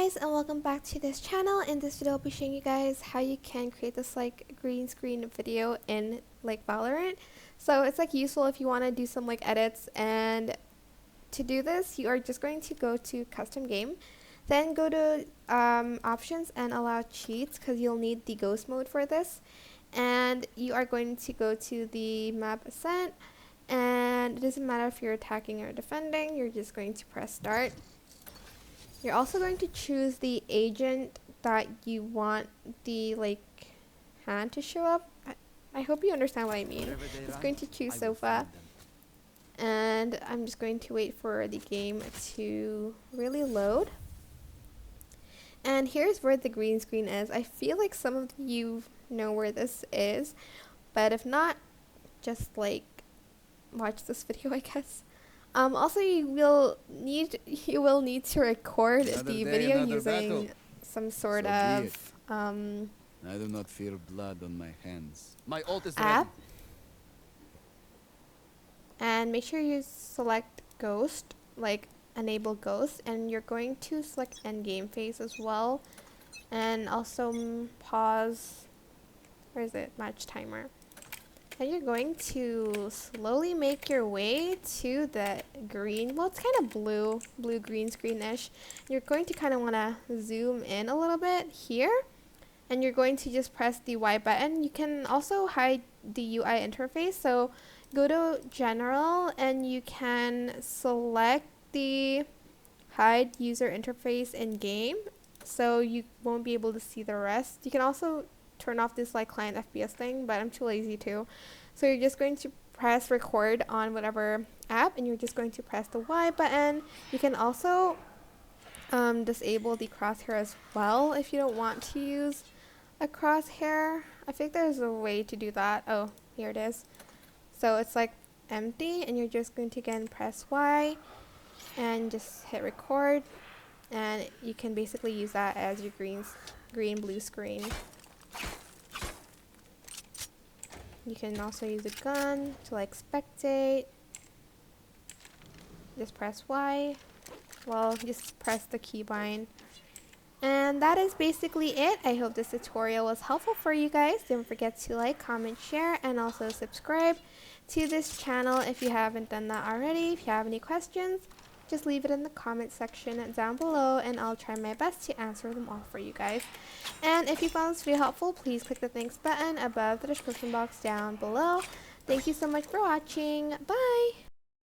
guys, and welcome back to this channel. In this video I'll be showing you guys how you can create this like green screen video in like Valorant. So it's like useful if you want to do some like edits, and to do this you are just going to go to custom game, then go to options and allow cheats, because you'll need the ghost mode for this, and you are going to go to the map Ascent, and it doesn't matter if you're attacking or defending, you're just going to press start. You're also going to choose the agent that you want the like hand to show up. I hope you understand what I mean. I'm just going to choose Sofa, and I'm just going to wait for the game to really load. And here's where the green screen is. I feel like some of you know where this is, but if not, just like watch this video, I guess. Also, you will need to record the video using some sort of I do not fear blood on my hands. My ult is app, ready. and make sure you select Ghost, like enable Ghost, and you're going to select end game phase as well, and also pause. Where is it? Match timer. And you're going to slowly make your way to the green, well, it's kind of blue-green screen-ish. You're going to kind of want to zoom in a little bit here, and you're going to just press the Y button. You can also hide the UI interface, so go to General, and you can select the Hide User Interface in Game, so you won't be able to see the rest. You can also turn off this like client FPS thing, but I'm too lazy to. So you're just going to press record on whatever app, and you're just going to press the Y button. You can also disable the crosshair as well if you don't want to use a crosshair. I think there's a way to do that. Oh, here it is. So it's like empty, and you're just going to again press Y and just hit record, and you can basically use that as your green blue screen. You can also use a gun to like spectate. Just press Y. Well, just press the keybind. And that is basically it. I hope this tutorial was helpful for you guys. Don't forget to like, comment, share, and also subscribe to this channel if you haven't done that already. If you have any questions, just leave it in the comment section down below, and I'll try my best to answer them all for you guys. And if you found this video helpful, please click the thanks button above the description box down below. Thank you so much for watching. Bye!